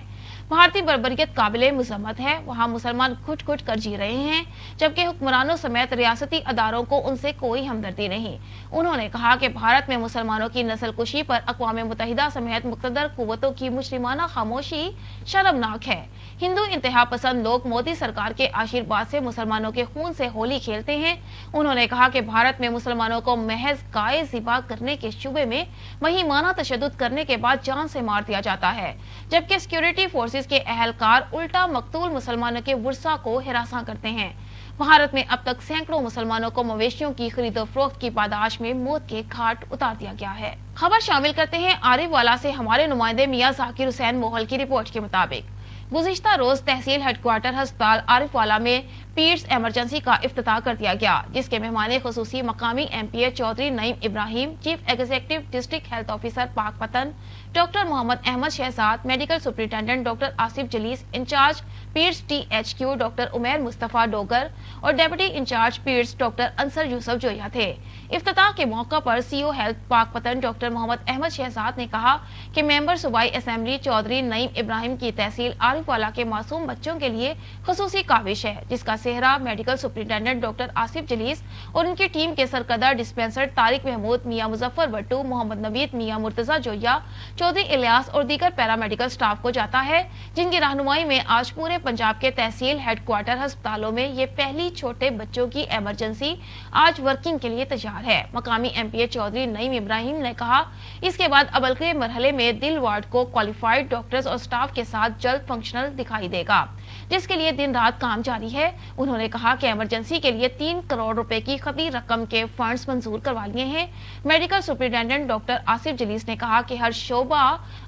[SPEAKER 1] भारतीय बर्बरियत काबिले मुज़म्मत है। वहाँ मुसलमान खुद खुद कर जी रहे हैं, जबकि हुक्मरानों समेत रियासती अदारों को उनसे कोई हमदर्दी नहीं। उन्होंने कहा कि भारत में मुसलमानों की नस्ल कुशी पर अक़वाम मुत्तहिदा समेत मुक़्तदर कुव्वतों की मुजरिमाना खामोशी शर्मनाक है। हिंदू इंतहा पसंद लोग मोदी सरकार के आशीर्वाद से मुसलमानों के खून से होली खेलते हैं। उन्होंने कहा कि भारत में मुसलमानों को महज गाय ज़िबा करने के शुबे में महिमाना तशद्दुद करने के बाद जान से मार दिया जाता है, जबकि सिक्योरिटी फोर्सेस के अहलकार उल्टा मकतूल मुसलमानों के वर्सा को हिरासा करते हैं। भारत में अब तक सैकड़ों मुसलमानों को मवेशियों की खरीदो फरोख्त की पादाश में मौत के घाट उतार दिया गया है। खबर शामिल करते हैं आरिफ वाला से हमारे नुमाइंदे मियां जाकिर हुसैन मोहल की रिपोर्ट के मुताबिक गुज़िश्ता रोज तहसील हेडक्वार्टर अस्पताल आरिफ वाला में पीड्स एमरजेंसी का इफ्तिताह कर दिया गया, जिसके मेहमान खुसूसी मकामी MPA Chaudhry Naeem Ibrahim, chief executive district health officer Pakpattan doctor Mohammad Ahmad Shahzad, medical superintendent doctor Asif Jalees, incharge peds THQ doctor Umair Mustafa Dogar और deputy incharge peds doctor Ansar Yusuf Joya थे। इफ्तिताह के मौका पर CO health Pakpattan doctor Mohammad Ahmad Shahzad ने कहा कि मेंबर सूबाई असेंबली चौधरी नईम इब्राहिम की तहसील आरिफ वाला के मासूम बच्चों के लिए खुसूसी काविश है, जिसका सेहरा medical superintendent doctor Asif Jalees और उनकी टीम के सरकर्दा डिस्पेंसर तारिक महमूद, मियां मुजफ्फर भट्टू, मोहम्मद नवीद, मियां मुर्तजा जोया, चौधरी इलियास और दीगर पैरामेडिकल स्टाफ को जाता है, जिनकी रहनुमाई में आज पूरे पंजाब के तहसील हेडक्वार्टर अस्पतालों में ये पहली छोटे बच्चों की इमरजेंसी आज वर्किंग के लिए तैयार है। मकामी MPA चौधरी नईम इब्राहिम ने कहा, इसके बाद अब अगले मरहले में दिल वार्ड को क्वालिफाइड डॉक्टर्स और स्टाफ के साथ जल्द फंक्शनल दिखाई देगा, जिसके लिए दिन रात काम जारी है। उन्होंने कहा कि इमरजेंसी के लिए 3 करोड़ रुपए की खती रकम के फंड्स मंजूर करवा लिए हैं। Medical superintendent doctor Asif Jalees ने कहा कि हर शोबा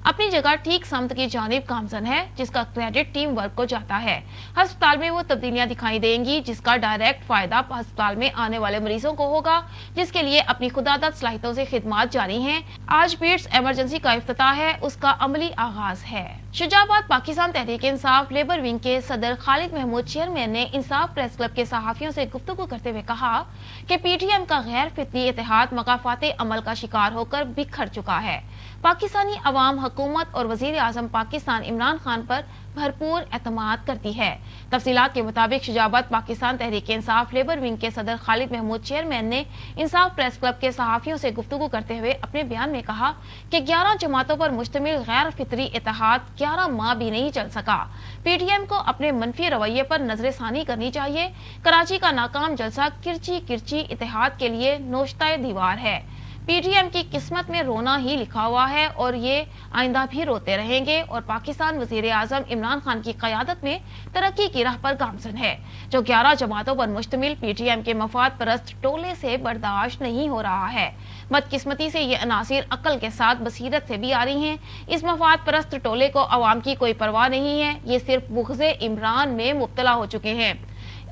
[SPEAKER 1] अपनी जगह ठीक समत की जानिब गामजन है, जिसका क्रेडिट टीम वर्क को जाता है। अस्पताल में वो तब्दीलियां दिखाई देंगी जिसका डायरेक्ट फायदा अस्पताल में आने वाले मरीजों को होगा, जिसके लिए अपनी खुदादत सलाहियतों से खिदमात जारी हैं। आज पीड्स इमरजेंसी का इफ्तिताह है, उसका अमली आगाज है। शुजाबाद पाकिस्तान तहरीक इंसाफ लेबर विंग के सदर खालिद महमूद चेयरमैन ने इंसाफ प्रेस क्लब के सहाफियों से गुफ्तगू करते हुए कहा कि PTM का गैर फितरी इत्तेहाद मकाफाते अमल का शिकार होकर बिखर चुका है। पाकिस्तानी अवाम हुकूमत और वजीर आजम पाकिस्तान इमरान खान पर भरपूर एतमाद करती है। तफसीलात के मुताबिक शुजाबाद पाकिस्तान तहरीक इंसाफ लेबर विंग के सदर खालिद महमूद चेयरमैन ने इंसाफ प्रेस क्लब के सहाफियों से गुफ्तगू करते हुए अपने बयान में कहा कि 11 जमातों पर मुश्तमिल गैर फितरी इत्तेहाद 11 माह भी नहीं चल सका। PTM को अपने मनफी रवैये पर नजरसानी करनी चाहिए। कराची का नाकाम जलसा किरची किरची इत्तेहाद के लिए नोश्ता दीवार है। PTM की किस्मत में रोना ही लिखा हुआ है और ये आइंदा भी रोते रहेंगे और पाकिस्तान वजीर आजम इमरान खान की क़यादत में तरक्की की राह पर गामजन है। जो 11 जमातों पर मुश्तमिल PTM के मफाद परस्त टोले से बर्दाश्त नहीं हो रहा है। बदकिस्मती से ये अनासिर अक्ल के साथ बसीरत से भी आ रही हैं। इस मफाद परस्त टोले को अवाम की कोई परवाह नहीं है, ये सिर्फ बुग़्ज़े इमरान में मुब्तला हो चुके हैं।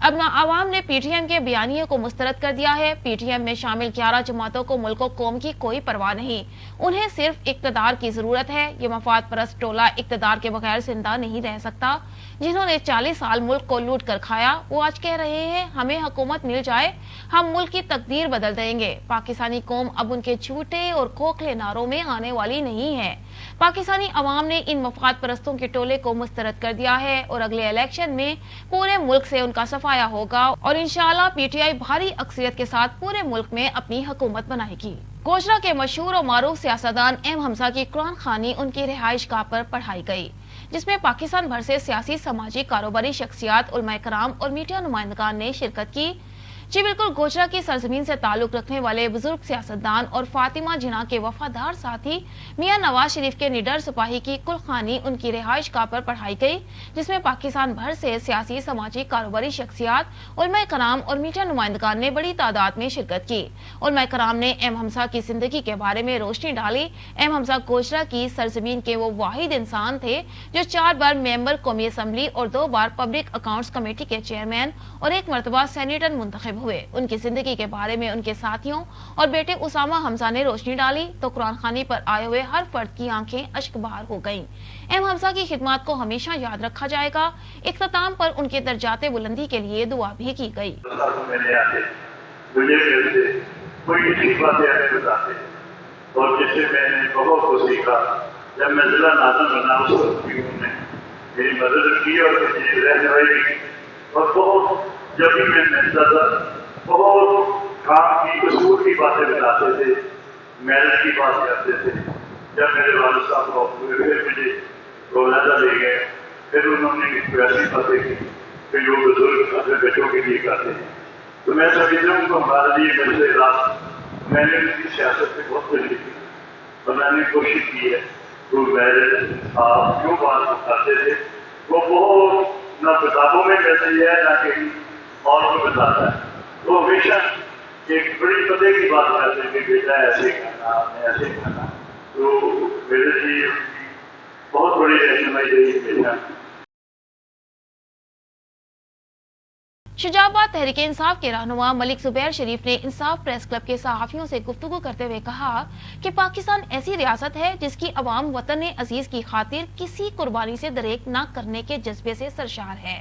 [SPEAKER 1] अब आवाम ने पीटीएम के बयानिए को मुस्तरद कर दिया है। पीटीएम में शामिल 11 जमातों को मुल्क और कौम की कोई परवाह नहीं, उन्हें सिर्फ इक्तदार की जरूरत है। ये मफाद परस्त टोला इक्तदार के बगैर जिंदा नहीं रह सकता। जिन्होंने 40 साल मुल्क को लूट कर खाया, वो आज कह रहे हैं हमें हुकूमत मिल जाए, हम मुल्क की तकदीर बदल देंगे। पाकिस्तानी कौम अब उनके झूठे और खोखले नारों में आने वाली नहीं है। पाकिस्तानी अवाम ने इन मफाद परस्तों के टोले को मुस्तरद कर दिया है और अगले इलेक्शन में पूरे मुल्क से उनका सफाया होगा और इंशाअल्लाह पीटीआई भारी अक्सरियत के साथ पूरे मुल्क में अपनी हुकूमत बनाएगी। गोजरा के मशहूर और मारूफ सियासतदान एम हमजा की कुरान खानी उनकी रिहाइश गाह पर पढ़ाई गई, जिसमें पाकिस्तान भर से सियासी, सामाजिक, कारोबारी शख्सियात, उलमाए कराम और मीडिया नुमाइंदगान ने शिरकत की। जी बिल्कुल, गोजरा की सरजमीन से ताल्लुक रखने वाले बुजुर्ग सियासतदान और फातिमा जिना के वफादार साथी मियां नवाज शरीफ के निडर सिपाही की कुलखानी उनकी रिहाइश गाह पर पढ़ाई गई, जिसमें पाकिस्तान भर से सियासी, सामाजिक, कारोबारी शख्सियात, उलमाए कराम और मीडिया नुमाइंदगान ने बड़ी तादाद में शिरकत की। उलमाए कराम ने एम हमजा की जिंदगी के बारे में रोशनी डाली। एम हमजा गोजरा की सरजमीन के वो वाहिद इंसान थे जो 4 बार मेंबर कौमी असम्बली और 2 बार पब्लिक अकाउंट्स कमेटी के चेयरमैन और 1 मरतबा सेनेटर मुंतखब हुए। उनकी जिंदगी के बारे में उनके साथियों और बेटे उसामा हमजा ने रोशनी डाली तो कुरान खानी पर आए हुए हर फर्द की आंखें अश्कबार हो गईं। एम हमजा की खिदमत को हमेशा याद रखा जाएगा। इख्तिताम पर उनके दर्जाते बुलंदी के लिए दुआ भी की गई।
[SPEAKER 12] और जिससे मैंने बहुत कुछ सीखा। जब मैं जिला नाज़िम बना उस वक्त भी उन्होंने मेरी मदद की और मुझे रहनुमाई की और बहुत जब भी मैं मिलता था बहुत काम की उसूल की बातें बताते थे, मेरिट की बात करते थे। जब मेरे वालिद साहब को फिर मुझे रोज़ाना ले गए, फिर उन्होंने ऐसी बातें की कि जो बुजुर्ग अपने बच्चों के लिए करते हैं। तो मैं समझता हूँ कि हमारे लिए मेरे से रात मैंने उनकी सियासत से बहुत कुछ लिखी और मैंने कोशिश की है तो मेरे आप जो बात करते थे वो बहुत न किताबों में कहती है न कहीं और को बताता है। तो हमेशा एक बड़ी पते की बात करते हैं कि बेटा ऐसे करना, ऐसे करना। तो मेरे लिए बहुत बड़ी रहनुमाई रही बेटा।
[SPEAKER 1] शुजाबाद तहरीक इंसाफ के रहनुमा मलिक जुबैर शरीफ ने इंसाफ प्रेस क्लब के सहाफियों से गुफ्तगू करते हुए कहा कि पाकिस्तान ऐसी रियासत है जिसकी अवाम वतन अजीज की खातिर किसी कुर्बानी से दरेक न करने के जज्बे से सरशार है।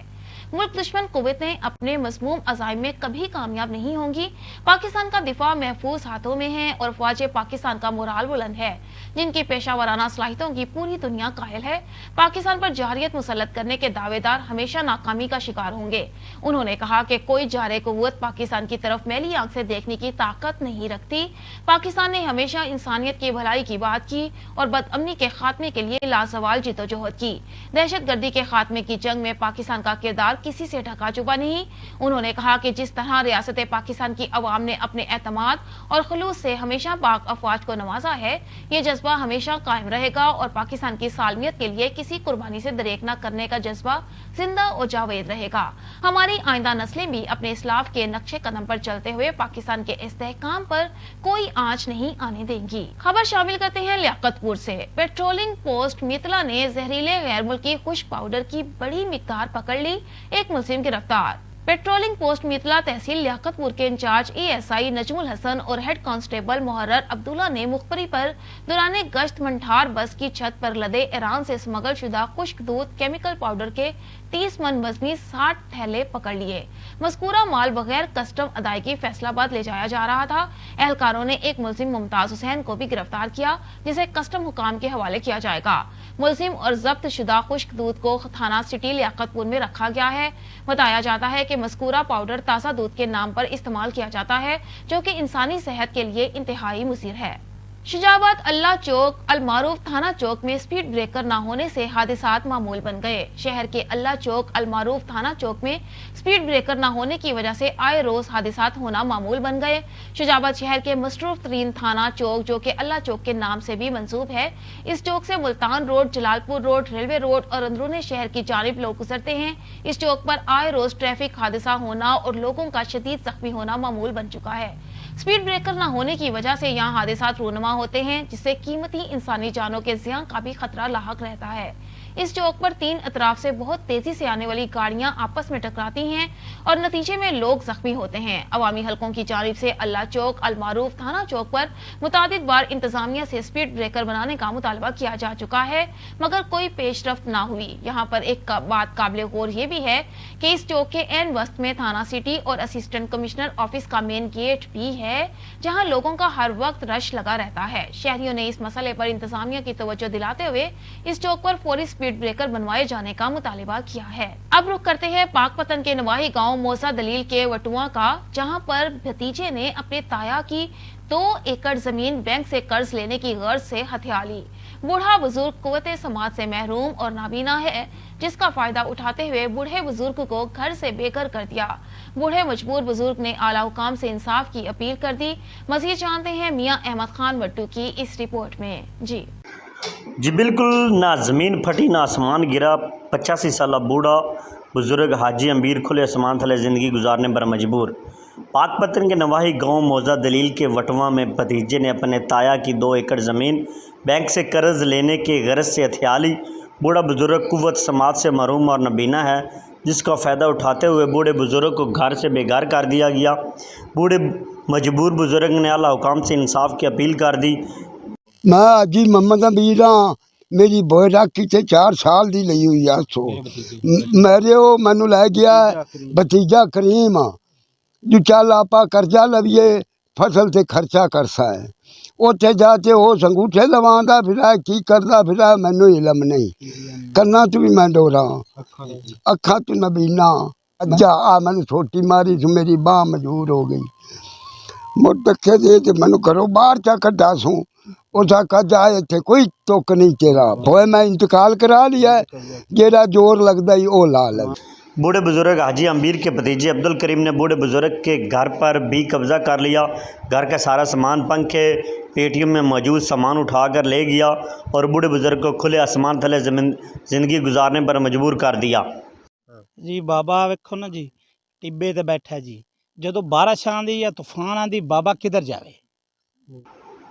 [SPEAKER 1] मुल्क दुश्मन कुव्वतें अपने मज़मूम अज़ाइम में कभी कामयाब नहीं होंगी। पाकिस्तान का दिफा महफूज हाथों में है और फ़ौज पाकिस्तान का मोराल बुलंद है, जिनकी पेशा वराना सलाहियतों की पूरी दुनिया कायल है। पाकिस्तान पर जारियत मुसल्लत करने के दावेदार हमेशा नाकामी का शिकार होंगे। उन्होंने कहा कि कोई जारे कुव्वत पाकिस्तान की तरफ मैली आंख से देखने की ताकत नहीं रखती। पाकिस्तान ने हमेशा इंसानियत की भलाई की बात की और बदअमनी के खात्मे के लिए लाजवाल जिद्दोजहद की। दहशत गर्दी के खात्मे की जंग में पाकिस्तान का किरदार किसी से ढका छुपा नहीं। उन्होंने कहा कि जिस तरह रियासत पाकिस्तान की अवाम ने अपने एतमाद और खुलूस से हमेशा पाक अफवाज को नवाजा है, ये जज्बा हमेशा कायम रहेगा और पाकिस्तान की सालमियत के लिए किसी कुर्बानी से दरेक न करने का जज्बा जिंदा और जावेद रहेगा। हमारी आइंदा नस्लें भी अपने इस्लाफ के नक्शे कदम पर चलते हुए पाकिस्तान के इस्तेहकाम पर कोई आंच नहीं आने देंगी। खबर शामिल करते हैं लियाकतपुर से। पेट्रोलिंग पोस्ट मितला ने जहरीले गैर मुल्की खुश्क पाउडर की बड़ी मिकदार पकड़ ली, एक मुलजिम गिरफ्तार। पेट्रोलिंग पोस्ट मितला तहसील लियाकतपुर के इंचार्ज एएसआई नजमुल हसन और हेड कांस्टेबल मुहर्रर अब्दुल्ला ने मुखबरी पर दौरान गश्त मंठार बस की छत पर लदे ईरान से स्मगल शुदा खुश्क दूध केमिकल पाउडर के 30 मन वजनी 60 थैले पकड़ लिए। मज़कूरा माल बगैर कस्टम अदायगी फैसलाबाद ले जाया जा रहा था। एहलकारों ने एक मुलजिम मुमताज हुसैन को भी गिरफ्तार किया, जिसे कस्टम हुकाम के हवाले किया जाएगा। मुलजिम और जब्त शुदा खुश्क दूध को थाना सिटी लियाकतपुर में रखा गया है। बताया जाता है कि मज़कूरा पाउडर ताज़ा दूध के नाम पर इस्तेमाल किया जाता है, जो कि इंसानी सेहत के लिए इंतहाई मुज़िर है। शुजाबाद अल्लाह चौक अलमारूफ थाना चौक में स्पीड ब्रेकर न होने से हादसात मामूल बन गए। शहर के अल्लाह चौक अलमारूफ थाना चौक में स्पीड ब्रेकर न होने की वजह से आए रोज हादसात होना मामूल बन गए। शुजाबाद शहर के मसरूफ तरीन थाना चौक, जो कि अल्लाह चौक के नाम से भी मंसूब है, इस चौक से Multan road, Jalalpur road, railway road और अंदरूनी शहर की जानिब लोग गुजरते हैं। इस चौक पर आए रोज ट्रैफिक हादसा होना और लोगों का शदीद जख्मी होना मामूल बन चुका है। स्पीड ब्रेकर न होने की वजह से यहाँ हादसात रूनुमा होते हैं, जिससे कीमती इंसानी जानों के ज़ियान का भी खतरा लाहक रहता है। इस चौक पर 3 अतराफ से बहुत तेजी से आने वाली गाड़ियां आपस में टकराती हैं और नतीजे में लोग जख्मी होते हैं। अवामी हलकों की जानिब से अल्लाह चौक, अलमारूफ, थाना चौक पर मुतादिद बार इंतजामिया से स्पीड ब्रेकर बनाने का मुतालबा किया जा चुका है, मगर कोई पेशरफ्त ना हुई। यहाँ पर एक बात काबिल गौर ये भी है कि इस चौक के एन वस्त में थाना सिटी और असिस्टेंट कमिश्नर ऑफिस का मेन गेट भी है, जहाँ लोगों का हर वक्त रश लगा रहता है। शहरियों ने इस मसले पर इंतजामिया की तवज्जो दिलाते हुए इस चौक पर फौरी स्पीड ब्रेकर बनवाए जाने का मुतालिबा किया है। अब रुख करते हैं पाकपतन के नवाही गांव मौसा दलील के वटुआ का, जहां पर भतीजे ने अपने ताया की 2 एकड़ जमीन बैंक से कर्ज लेने की गर्ज से हथिया ली। बूढ़ा बुजुर्ग कुव्वते समाज से महरूम और नाबीना है, जिसका फायदा उठाते हुए बूढ़े बुजुर्ग को घर से बेघर कर दिया। बूढ़े मजबूर बुजुर्ग ने आला हुकाम से इंसाफ की अपील कर दी। मजीद जानते हैं मियां अहमद खान वट्टू की इस रिपोर्ट में। जी
[SPEAKER 13] बिल्कुल, ना ज़मीन फटी ना आसमान गिरा। 85 साल बूढ़ा बुजुर्ग हाजी अमीर खुले आसमान थले ज़िंदगी गुजारने पर मजबूर। पाकपतन के नवाही गांव मौजा दलील के वटवा में भतीजे ने अपने ताया की 2 एकड़ ज़मीन बैंक से कर्ज लेने के गरज से हथिया ली। बूढ़ा बुजुर्ग कुव्वत समाज से महरूम और नबीना है, जिसका फ़ायदा उठाते हुए बूढ़े बुजुर्ग को घर से बेघर कर दिया गया। बूढ़े मजबूर बुजुर्ग ने आला हुकाम से इंसाफ की अपील कर दी।
[SPEAKER 14] मैं हाजी मोहम्मद अमीर हाँ, मेरी बोए राखी से 4 साल दी लई हुई है। सो मेरे वो मैनू लै गया भतीजा करीम, जो चल आप करजा लवीए फसल से खर्चा करसा है। उत्थे जाके वो अंगूठे लवांदा फिर की करदा फिर मैनू इलम नहीं। कन्ना तू भी मैं डोरा, अखा तू नबीना। अज्जा आ मैनू छोटी मारी सू, मेरी बाह मजबूर हो गई। मुड़ धक्के दे मैनू घरों बाहर चा कड्ढा सूँ। उस आखा जा इत्थे कोई तुक नहीं तेरा, होए मैं इंतकाल करा लिया, जेड़ा जोर लगता ही वो ला ले।
[SPEAKER 13] बूढ़े बुजुर्ग हाजी अमीर के भतीजे अब्दुल करीम ने बूढ़े बुजुर्ग के घर पर भी कब्जा कर लिया। घर का सारा सामान, पंखे, पेटियों में मौजूद सामान उठाकर ले गया और बूढ़े बुजुर्ग को खुले आसमान थले ज़िंदगी गुजारने पर मजबूर कर दिया।
[SPEAKER 15] जी बाबा वेखो ना जी, टिब्बे ते बैठा जी, जदों बारिश आंदी या तूफान आंदी बाबा किधर जावे।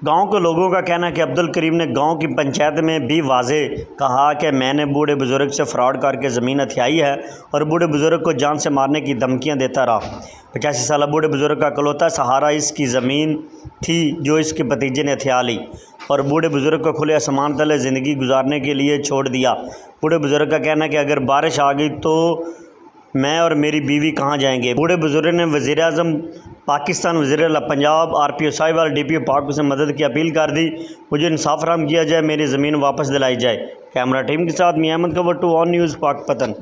[SPEAKER 13] गांव के लोगों का कहना है कि अब्दुल करीम ने गांव की पंचायत में भी वाजे कहा कि मैंने बूढ़े बुजुर्ग से फ्रॉड करके ज़मीन हथियाई है और बूढ़े बुजुर्ग को जान से मारने की धमकियां देता रहा। 85 साल बूढ़े बुजुर्ग का इकलौता सहारा इसकी ज़मीन थी जो इसके भतीजे ने हथिया ली और बूढ़े बुजुर्ग को खुले आसमान तले ज़िंदगी गुजारने के लिए छोड़ दिया। बूढ़े बुजुर्ग का कहना है कि अगर बारिश आ गई तो मैं और मेरी बीवी कहाँ जाएंगे। बूढ़े बुजुर्ग ने वज़ीर आज़म पाकिस्तान, वज़ीर आला पंजाब, RPO साहिबाल, DPO पाक से मदद की अपील कर दी। मुझे इंसाफ फराहम किया जाए, मेरी ज़मीन वापस दिलाई जाए। कैमरा टीम के साथ मियां अहमद का Wattoo, on news Pakpattan.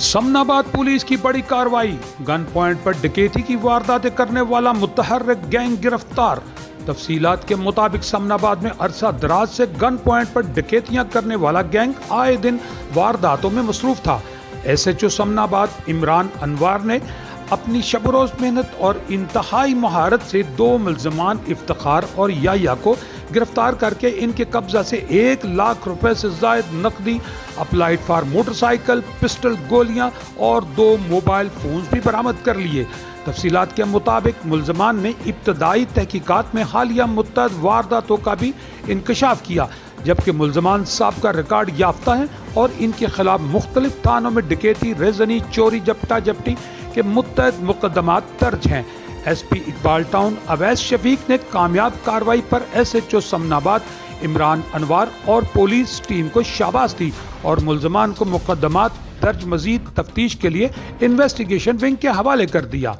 [SPEAKER 16] Samanabad police की बड़ी कार्रवाई, गन पॉइंट पर डकैती की वारदातें करने वाला मुतहर्रिक गैंग गिरफ्तार। तफसीलात के मुताबिक समनाबाद में अरसा दराज से गन पॉइंट पर डकैतियां करने वाला गैंग आए दिन वारदातों में मसरूफ था। SHO समनाबाद इमरान अनवार ने अपनी शब-रोज़ मेहनत और इंतहाई महारत से 2 मुल्ज़मान इफ्तिखार और याया को गिरफ्तार करके इनके कब्जा से 1 लाख रुपए से ज़ायद नकदी, अप्लाइड फार मोटरसाइकिल, पिस्टल, गोलियां और 2 मोबाइल फ़ोन्स भी बरामद कर लिए। तफसीलात के मुताबिक मुल्ज़मान ने इब्तदाई तहकीकात में हालिया मुतअद्दिद वारदातों का भी इंकशाफ किया, जबकि मुल्ज़मान साबिक़ा रिकॉर्ड याफ्ता हैं और इनके खिलाफ मुख्तलिफ थानों में डकैती, रेज़नी, चोरी, जपटा जपटी के मुतअद्दिद मुकदमात दर्ज हैं। SP इकबाल टाउन अवैस शफीक ने कामयाब कार्रवाई पर SHO समनाबाद इमरान अनवार और पुलिस टीम को शाबाश दी और मुल्ज़मान को मुकदमात दर्ज मजीद तफ्तीश के लिए इन्वेस्टिगेशन विंग के हवाले कर दिया।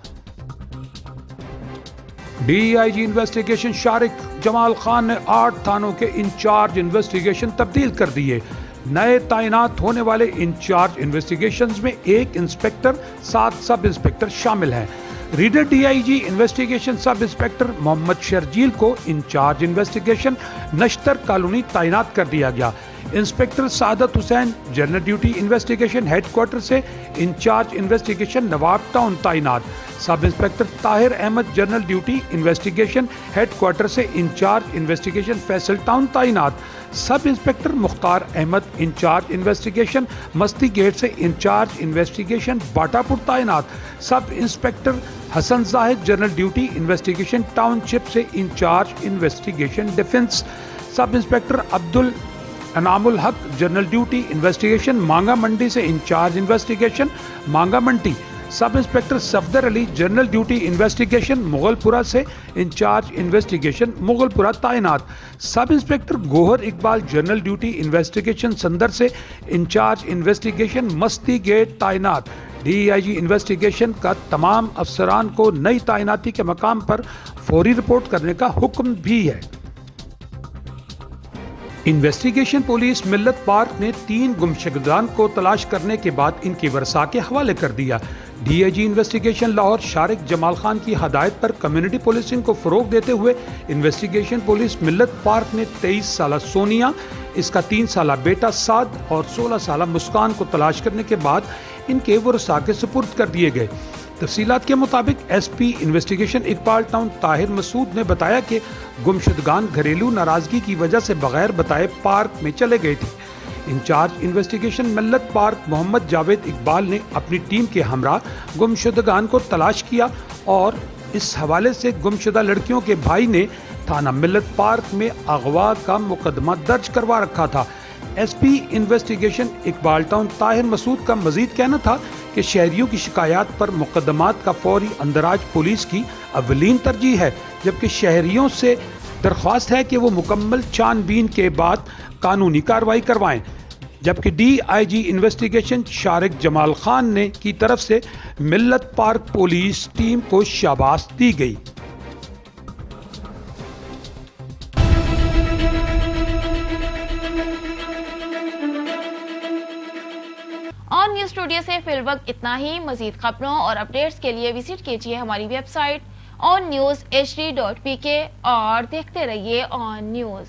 [SPEAKER 16] DIG इन्वेस्टिगेशन शारिक जमाल खान ने 8 थानों के इंचार्ज इन्वेस्टिगेशन तब्दील कर दिए। नए तैनात होने वाले इंचार्ज इन्वेस्टिगेशंस में 1 इंस्पेक्टर, 7 सब इंस्पेक्टर शामिल हैं। Reader DIG investigation sub inspector Mohammad Sharjeel को इंचार्ज इन्वेस्टिगेशन नश्तर कॉलोनी तैनात कर दिया गया। Inspector Saadat Hussain general duty investigation headquarter से इंचार्ज इन्वेस्टिगेशन नवाब टाउन तैनात। Sub inspector Tahir Ahmad general duty investigation headquarter से इंचार्ज इन्वेस्टिगेशन फैसल टाउन तैनात। Sub inspector Mukhtar Ahmad incharge investigation Masti gate से इंचार्ज इन्वेस्टिगेशन बाटापुर तैनात। Sub inspector Hassan Zahid general duty investigation township से incharge investigation defence. Sub inspector Abdul Anamul हक general duty investigation Manga मंडी से incharge investigation Manga Mandi. Sub inspector Safdar Ali general duty investigation Mughalpura से incharge investigation Mughalpura तैनात। Sub inspector Gohar Iqbal general duty investigation Sandar से incharge investigation Masti gate तैनात। DIG investigation का तमाम अफसरान को नई तैनाती के मकाम पर फौरी रिपोर्ट करने का हुक्म भी है। इन्वेस्टिगेशन पुलिस मिल्लत पार्क ने 3 गुमशुदगान को तलाश करने के बाद इनकी वर्सा के हवाले कर दिया। DIG इन्वेस्टिगेशन लाहौर शारिक जमाल खान की हदायत पर कम्युनिटी पुलिसिंग को फरोग देते हुए इन्वेस्टिगेशन पुलिस मिल्लत पार्क ने 23 साला सोनिया, इसका 3 साला बेटा साद और 16 साला मुस्कान को तलाश करने के बाद इनके वर्सा के सुपुर्द कर दिए गए। तफसीलात के मुताबिक SP इन्वेस्टिगेशन इकबाल टाउन ताहिर मसूद ने बताया कि गुमशुदगान घरेलू नाराजगी की वजह से बगैर बताए पार्क में चले गए थे। इंचार्ज इन्वेस्टिगेशन मिल्लत पार्क मोहम्मद जावेद इकबाल ने अपनी टीम के हमरा गुमशुदगान को तलाश किया और इस हवाले से गुमशुदा लड़कियों के भाई ने थाना मिल्लत पार्क में अगवा का मुकदमा दर्ज करवा रखा था। SP इन्वेस्टिगेशन इकबाल टाउन ताहिर मसूद का मजीद कहना था कि शहरियों की शिकायत पर मुकदमात का फौरी अंदराज पुलिस की अवलीन तरजीह है, जबकि शहरियों से दरख्वास्त है कि वो मुकम्मल छानबीन के बाद कानूनी कार्रवाई करवाएं। जबकि DIG इन्वेस्टिगेशन शारिक जमाल खान ने की तरफ से मिल्लत पार्क पुलिस टीम को शाबाश दी गई।
[SPEAKER 1] ऑन न्यूज स्टूडियो से फिल वक्त इतना ही। मजीद खबरों और अपडेट्स के लिए विजिट कीजिए हमारी वेबसाइट onnews.hd.pk और देखते रहिए ऑन न्यूज।